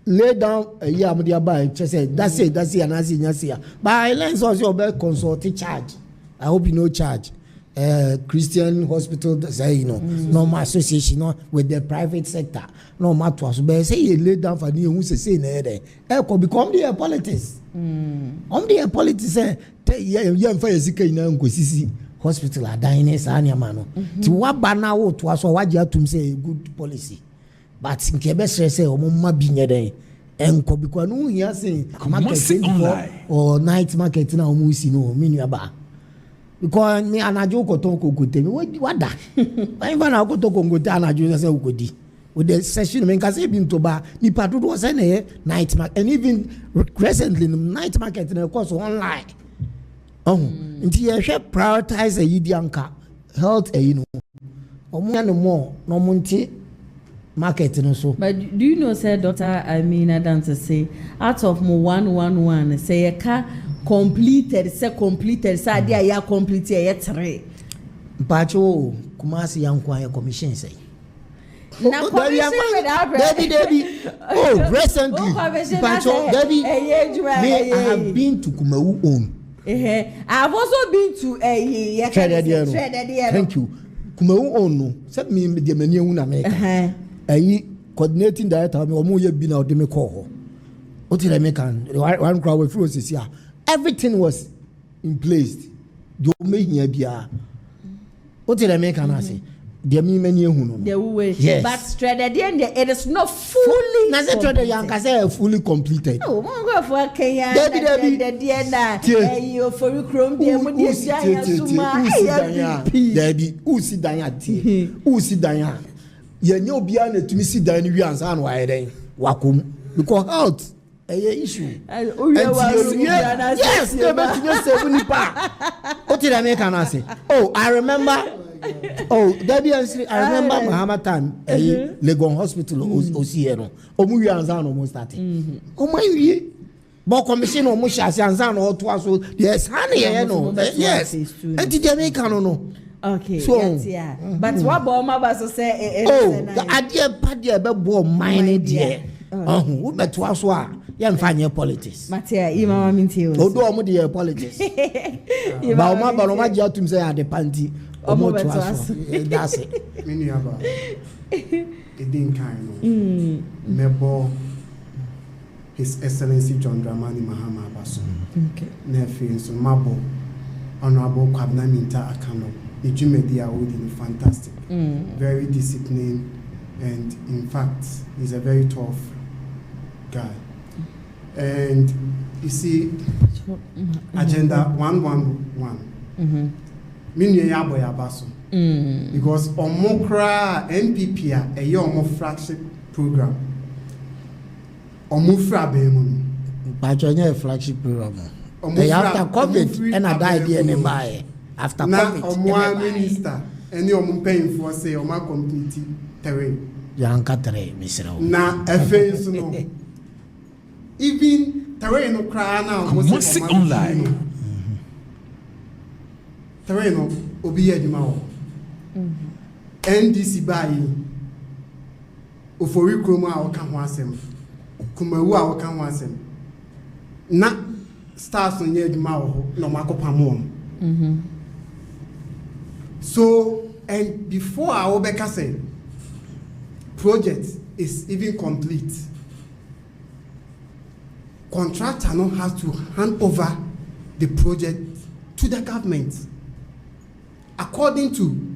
lay down a year am dia buy say that's it and as nya but I learn so your be consult charge. I hope you know charge Christian hospital say you know normal association no with the private sector no matter so be say you lay down for the who say na there e become the politics the politics say ye mfa yesika ina nkosisi hospital adan sa anya ma no ti wa ba na wo to aso waje atum say good policy but nke be say omo ma bi nye den enko because no here say market or night market na omo si no menu aba because me anajo koton kokote me what da why na koton kokote anajo say ukodi with the session me can say bin to ba ni padu do say na night market and even recently night market na course online nti ye hwe prioritize yidi anka health you know omo na more no monti market no so. But do you know say Dr. Amina Dante say out of mo 111 say ye ka completed say dia ya complete ye 3 mpacho Kumasi yankwa ya commission say na commission Debbie recently mpacho Debbie me I have been to Kumawu own I have also been to thank you Kumawu own no say me de mani hu na me coordinating director me omo ye bi na ode me call ho o ti le me kan one crowd we through sisi everything was in place do me hia bia o ti le me kan ase de me mani hu no the way yes. But strategy and it is not fully na say strategy yanka say fully completed no mo go for Kenya the na you for chrome there mo dey ya suma Debbie usi dan ya tie usi dan ya ye nye obia na tumi si dan wi ansa na wa den wakom because health issue yes they bet you say nipa o ti da me kan ase I remember Debbie I remember Muhammad time Legon hospital osi no omu wi ansa na omu start o man wi but commission omu sha ase ansa na o to aso yes han ye no yes enti dey me kan no. Okay, so, yeah. But what about my boss say? The idea padia be bo mine there. Who bet was wa? Yan fanye politics. Matia, ima minti. Odo omo de politics. Ba oma ji atum say ade panti. Omo to aso. That's it. Mini aba. Edin kind no. Mebo His Excellency John Dramani Mahama Abaso. Okay. Nefi so mabo Honorable Kwabena Minta Akano. Media Odin fantastic, very disciplined, and in fact, he's a very tough guy. And you see, Agenda 111, Minye Yabo Yabaso, because Omokra NPP a young flagship program. Omufra Bemun, Bajonia flagship program. After COVID, and I died here nearby. After COVID, minister, any of paying for say, or my community terrain. Yanka terrain, Mr. Na face no. Even terrain no cry now. Must online. Terrain no obi edimao. NDC buy. Ofori kroma a oka ho asem. Kumawu a oka ho asem. Na stars no nye edimao no makopamom. So, and before our Obeka said, project is even complete, contractor now has to hand over the project to the government. According to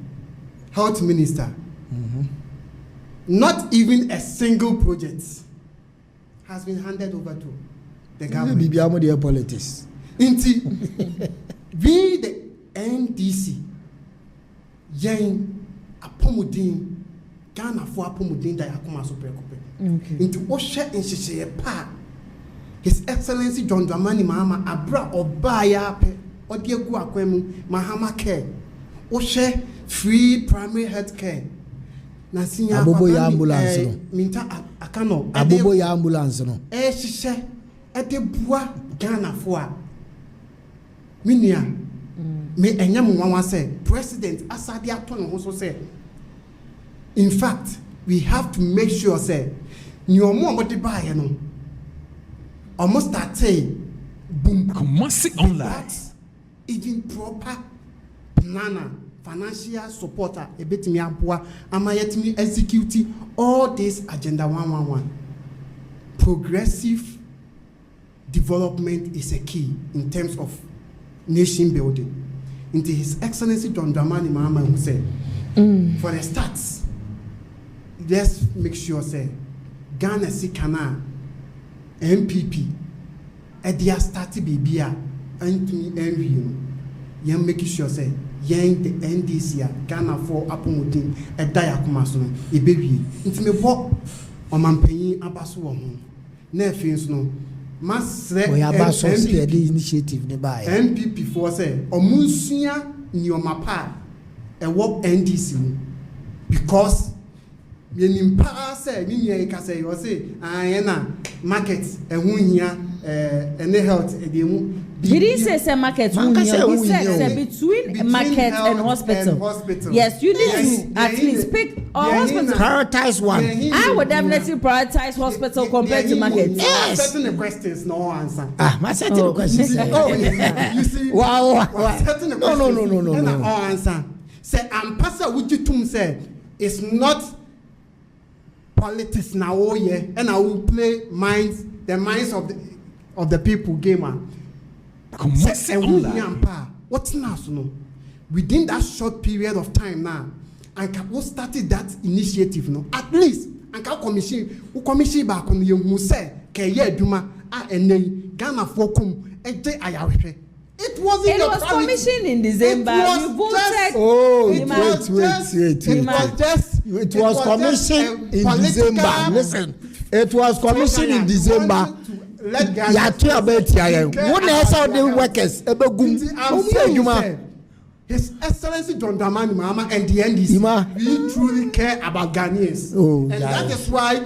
Health Minister, not even a single project has been handed over to the government. Politics. Inti, we the NDC. Yen apomudin Ghana for apomudin da yakoma so prekope into wo hye nhyehyeye pa His Excellency John Dramani Mahama abra obaya pe odi egu akwam Mahama care wo hye free primary health care na sinya abobo ya ambulance no minta akano abobo ya ambulance no hye ede bua Ghana for minia me enyam nwanwa say president asade ato ne ho so say in fact we have to make sure say ni omo de baaye no almost start boom Kumasi Online. even proper nana financial supporter ebetimi aboa amayetimi execute all this agenda 111. Progressive development is a key in terms of nation building. Into His Excellency John Dramani Mahama who said, for the starts, let's make sure say Ghana Sikana MPP at their start baby and envy you making sure say yen the NDC Ghana for appointing a diacomason a baby into me what on my paying abaso nephews no mass initiative nearby MPP for say omunsia nyomapa a work NDC because yenim pa say ni nya ka say you say na market ehun and health edemu. Did he say market? He said between market and hospital. Yes, you need to at least pick a hospital. Prioritize one. I would definitely prioritize hospital compared to market. Yes. Certain questions, no answer. My certain questions. Oh, yeah. You see, wow. Certain questions, no answer. Say, I'm pastor. Would you to say it's not politics now? Oh yeah, and I will play the minds of the people gamer. What's now? No, within that short period of time now, and we started that initiative. No, at least and commission back on you who say, "Kaya Duma and Ghana Fokum and Ayawe." It was commissioned in December. It was commissioned in December. Listen, it was commissioned in December. Ya tu abeti aye. One else of the workers ebegum. His Excellency John Dramani Mahama and the NDC, we truly care about Ghanaians. That is why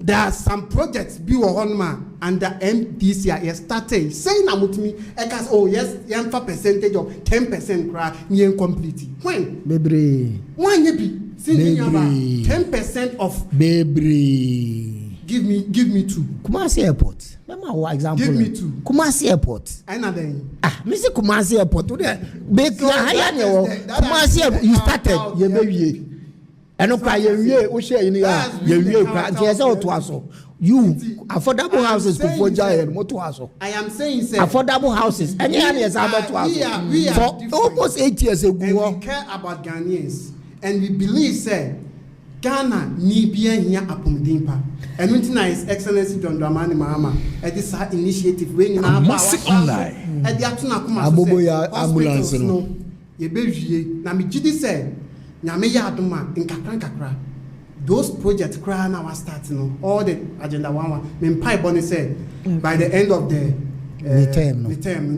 there are some projects be on and the MDC started saying amutimi ekas yes yamfa percentage of 10% cry near complete. When? Bebre. When you be 10% of Bebre. Give me two. Kumasi Airport. Remember our example. Give me two. Kumasi Airport. Another. Mr. Kumasi Airport. Kumasi Airport. You started. You baby. And okay, you share in you affordable houses before giant motor. I am saying, sir, affordable houses. And we are for almost 8 years ago. And we care about Ghanaians, and we believe, sir, Ghana ni bien here apumdimpa. And we His Excellency John Dramani Mahama at this initiative when in our online at the Atuna ambulance no ye be na me gidi say nyame ya adoma in kakra those projects cry now are starting all the agenda 1 me pai boni said by the end of the term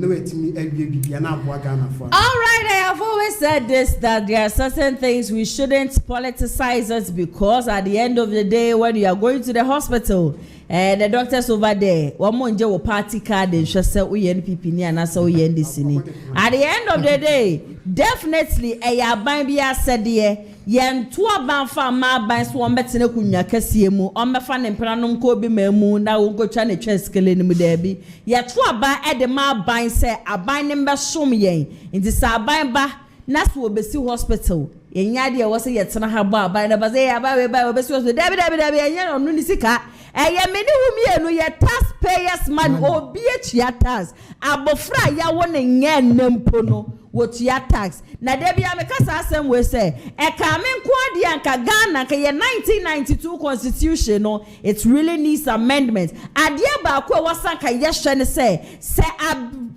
no etimi bibia na aboa Ghana for. All right, I have always said this, that there are certain things we shouldn't politicize it, because at the end of the day, when you are going to the hospital and the doctors over there, one more will party card and just say we NPP ni and so we NDC. At the end of the day, definitely a bambia said there. Yen to ban fa ma ban so on betene kunwa kasie mu on be fa ne mpranum ko bi mamu na wo go twa ne tweskele ni mu da bi ye to ban e de ma ban se aban ne mbe som yen nti sa aban ba na so obesi hospital yenya de wo se ye tena ha ba aban na ba se ya ba we ba obesi hospital da bi yenya no ni sika eye meni hu mienu ye taxpayers man obi etua tax abofra ya wo ne nya nempo no what your tax na debi amekasa asem we say e ka me nko ade anka Ghana ka ye 1992 constitution no it really needs amendment ade ba ko wasan ka ye hwe ne say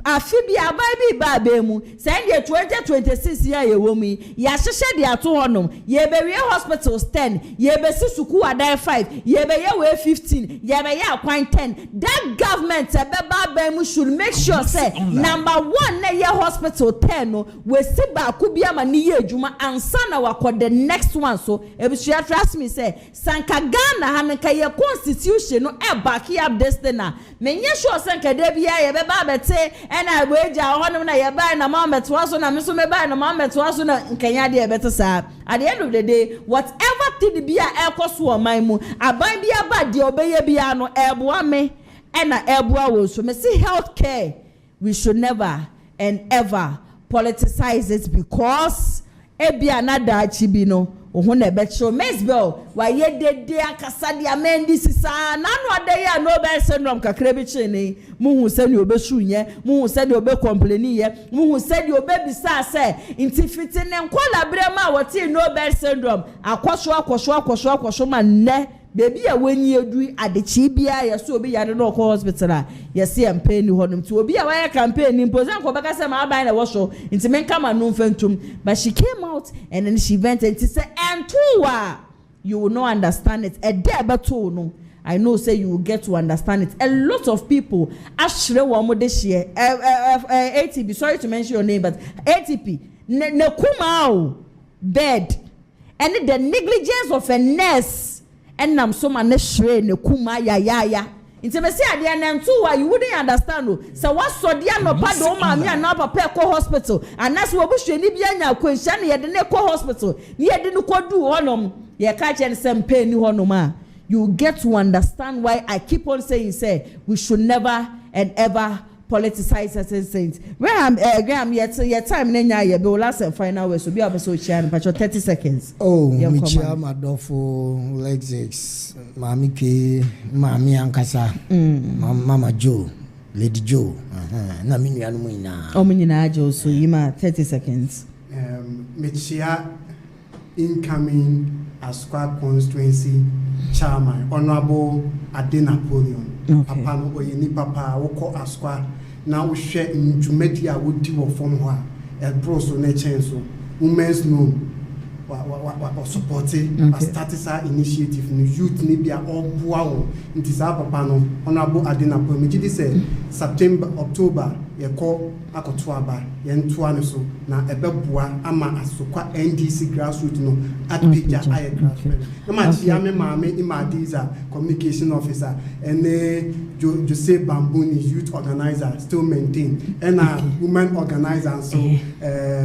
afi bi abai bi ba mu send ye 2026 year ye wo mu ya hyehye de ato honom ye be we hospitals 10 ye be suku adai 5 ye be ye we 15 ye be ye akwan 10 that government be mu should make sure say number 1 na ye hospital 10 no we si ba ku bia ma ni ye adwuma ansa na wakọ the next one so ebusua trust me say sanka Ghana hanka ye constitution no e back up this thing na menye sure sanka de bia ye be ba bete na weja honom na ye ba na ma meto so na me so me ba na ma meto so na nkanya de bete sa at the end of the day whatever thing bia e koso o man mu aban bia ba de obeye bia no eboa me na eboa wo so me see healthcare we should never and ever politicize it because ebia na da achi bi no ohun na becho mesbel wa ye dede akasa dia mendi sisa na no ade ya no be syndrome kakra bi chene muhu se ni obeshu nye muhu se ni obe complain ye muhu se ni obe bisa se inti fiti ne nkola brema woti no be syndrome akwoso ma ne baby a wenyi edu adechi bia ye so obi yare no hospital a ye se campaign ni honum ti obi a wire campaign ni impozan ko baka se ma aban na wo so nti men kama no mfentum but she came out and then she vented to say entuwa you will not understand it a day beto no I know say you will get to understand it a lot of people ashre wo mo this year ATP sorry to mention your name but ATP ne kuma o bed and the negligence of a nurse and nam so man shre ne kuma ya nti me say ade na ntuwa you wouldn't understand o so what so dia no pa do ma me na papa ko hospital and that's what bushwe ni bia nya kwanhia ne ye de ne ko hospital ne ye de ne ko du honom ye ka che ne sempe ni honom a you get to understand why I keep on saying say we should never and ever politicize certain things. Graham, your time nenya ye be last and final way so be able so chian but 30 seconds. Oh, me chia madofo Lexix, Mami K, Mami Ankasa, Mama Joe, Lady Joe. Na me nua no nyina. O me nyina Joe so yima 30 seconds. Me chia incoming Asqua constituency chairman Honorable Ade Napoleon. Papa no boy ni papa woko Asqua na wo hwe ndwumadi a wodi wo fom ho a bro so na chen so women's no wa supporting a statisa initiative no youth ni bia oboa wo nti sa papa no Honorable Ade Napoleon me gidi say September October ye ko akoto aba ye ntoa ne so na ebeboa ama Asokwa NDC grassroots no at pija aye grassroots na ma chia me maame Imadiza communication officer and Jose Bambuni youth organizer still maintain and women organizer so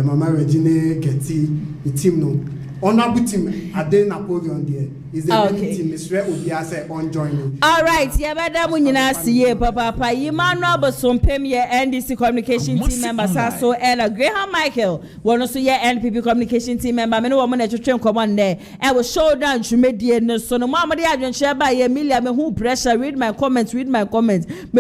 Mama Regine Getty the team no honorable team Ade Napoleon there is the team Mr. Obia say on joining. All right, yeah, madam nyina siye papa Emmanuel Bosompem ye NDC communication team member Saso Ella Graham Michael one so ye NPP communication team member me no wo na twetwe nkomo there e wo show down twumedie no so no mamade adwenche ba ye Emilia me hu pressure read my comments me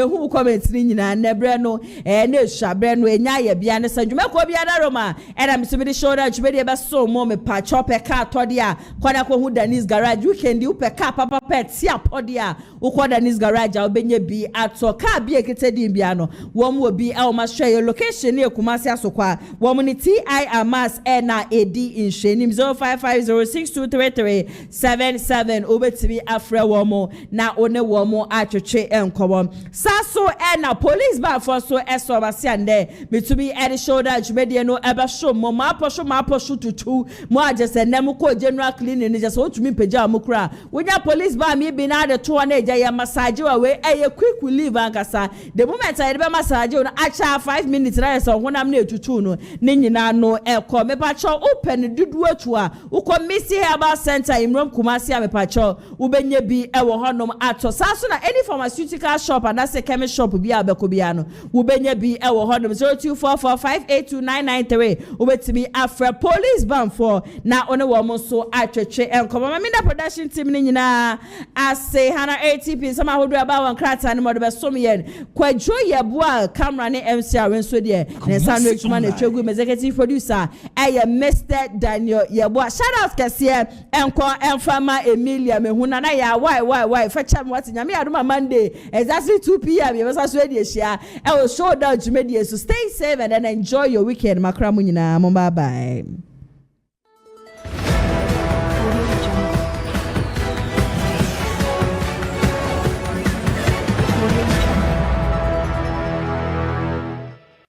hu comments ni nyina na bre no na ehwabre no enya ye bia ne sanjuma ko bia da roma e na me so me de show down twumedie be so mo me pa chop e car todi a kwana ko hu Danis garage weekend you pe car papa pet si apodi a wo Danis garage a obenye bi ato car bi ekete bia no wo mo bi e o ma share location ne Kumasi Asokwa wo mo ni TI Amas na AD in Shenim 0550623377 obetimi afre wo mo na one wo mo atwetwe enkomo saso na police ba for so eso basi ande metubi e shoulder jumedie no eba show mo ma posho tutu mo agese nem ko general cleaning ni just otumi peja amukura wonya police ba mi bi na de to na eja ya massage wa we quick leave ankasa the moment I be massage no acha 5 minutes na so honam na etutu no ne nyina no ekọ me pa cho open dudu atu a ukọ Missy Herbal Center imrom Kumasi me pa cho ubenye bi e wo honom ato saso na any pharmaceutical shop and that's a chemist shop bi abeko bia no ubenye bi e wo honom 0244582993 ubetimi afra police ban for na one woman so atwetwe enkomo ma me da production team ni nyina ase hana ATP sama hodo aba wan krata ne mo de besom yen kwadwo yeboa camera ne MC awenso de ne sandwich man etwegu executive producer Mr. Daniel yeboa shout out kase enko enfama Emilia mehuna na ya why fecha what nyame adoma Monday exactly 2 p.m. you must so dey share I will show down to media so stay safe and then enjoy your weekend makra mu nyina mo bye bye.